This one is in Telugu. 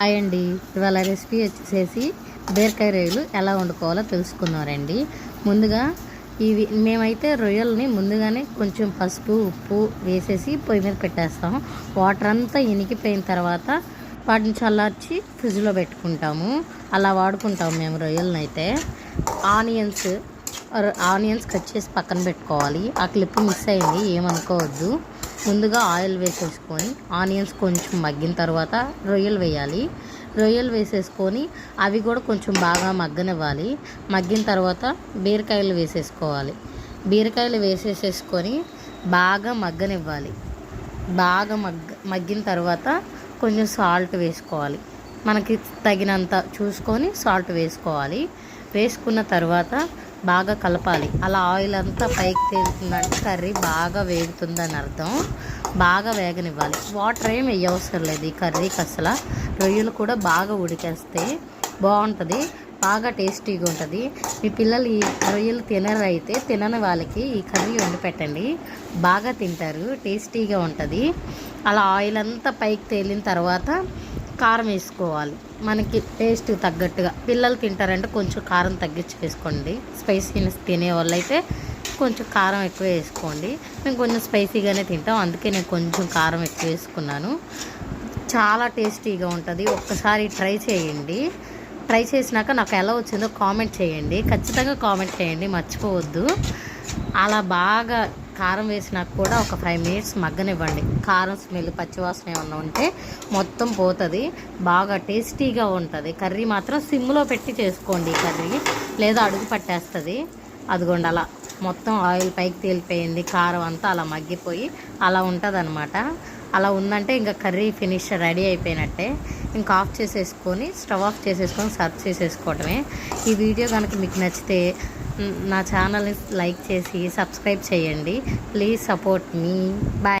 హాయ్ అండి. ఇవాళ రెసిపీ వచ్చేసి బీరకాయ రొయ్యలు ఎలా వండుకోవాలో తెలుసుకున్నారండి. ముందుగా మేమైతే రొయ్యల్ని ముందుగానే కొంచెం పసుపు ఉప్పు వేసేసి పొయ్యి మీద పెట్టేస్తాం. వాటర్ అంతా ఇనికిపోయిన తర్వాత వాటిని చల్లార్చి ఫ్రిడ్జ్లో పెట్టుకుంటాము. అలా వాడుకుంటాము మేము రొయ్యలను. అయితే ఆనియన్స్ కట్ చేసి పక్కన పెట్టుకోవాలి. ఆ క్లిప్ మిస్ అయింది, ఏమనుకోవద్దు. ముందుగా ఆయిల్ వేసేసుకొని ఆనియన్స్ కొంచెం మగ్గిన తర్వాత రొయ్యలు వేయాలి. రొయ్యలు వేసేసుకొని అవి కూడా కొంచెం బాగా మగ్గనివ్వాలి. మగ్గిన తర్వాత బీరకాయలు వేసేసుకోవాలి. బీరకాయలు వేసేసేసుకొని బాగా మగ్గనివ్వాలి. బాగా మగ్గిన తర్వాత కొంచెం సాల్ట్ వేసుకోవాలి. మనకి తగినంత చూసుకొని సాల్ట్ వేసుకోవాలి. వేసుకున్న తర్వాత బాగా కలపాలి. అలా ఆయిల్ అంతా పైకి తేలుతుందంటే కర్రీ బాగా వేగుతుందని అర్థం. బాగా వేగనివ్వాలి. వాటర్ ఏమి వేయవసరం లేదు ఈ కర్రీకి అసలు. రొయ్యలు కూడా బాగా ఉడికేస్తే బాగుంటుంది, బాగా టేస్టీగా ఉంటుంది. మీ పిల్లలు ఈ రొయ్యలు తినని వాళ్ళకి ఈ కర్రీ వండి పెట్టండి, బాగా తింటారు, టేస్టీగా ఉంటుంది. అలా ఆయిల్ అంతా పైకి తేలిన తర్వాత కారం వేసుకోవాలి. మనకి టేస్ట్ తగ్గట్టుగా. పిల్లలు తింటారంటే కొంచెం కారం తగ్గించి వేసుకోండి. స్పైసీనెస్ తినే వాళ్ళు అయితే కొంచెం కారం ఎక్కువ వేసుకోండి. మేము కొంచెం స్పైసీగానే తింటాం, అందుకే నేను కొంచెం కారం ఎక్కువ వేసుకున్నాను. చాలా టేస్టీగా ఉంటుంది. ఒక్కసారి ట్రై చేయండి. ట్రై చేసినాక నాకు ఎలా వచ్చిందో కామెంట్ చేయండి. ఖచ్చితంగా కామెంట్ చేయండి, మర్చిపోవద్దు. అలా బాగా కారం వేసినాక కూడా ఒక 5 minutes మగ్గనివ్వండి. కారం స్మెల్ పచ్చివాసన ఏమన్నా ఉంటే మొత్తం పోతుంది. బాగా టేస్టీగా ఉంటుంది. కర్రీ మాత్రం సిమ్లో పెట్టి చేసుకోండి కర్రీ, లేదా అడుగు పట్టేస్తుంది. అదిగోండి అలా మొత్తం ఆయిల్ పైకి తేలిపోయింది, కారం అంతా అలా మగ్గిపోయి అలా ఉంటుంది అనమాట. అలా ఉందంటే ఇంకా కర్రీ ఫినిష్ రెడీ అయిపోయినట్టే. ఇంకా ఆఫ్ చేసేసుకొని స్టవ్ ఆఫ్ చేసేసుకొని సర్వ్ చేసేసుకోవటమే. ఈ వీడియో కనుక మీకు నచ్చితే నా ఛానల్ని లైక్ చేసి సబ్స్క్రైబ్ చేయండి. Please support me. బాయ్.